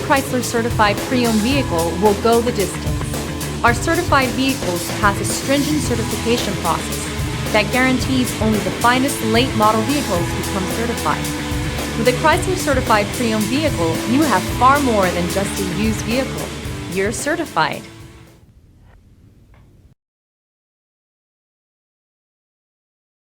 Chrysler certified pre-owned vehicle will go the distance. Our certified vehicles pass a stringent certification process that guarantees only the finest late model vehicles become certified. With a Chrysler certified pre-owned vehicle, you have far more than just a used vehicle. You're certified.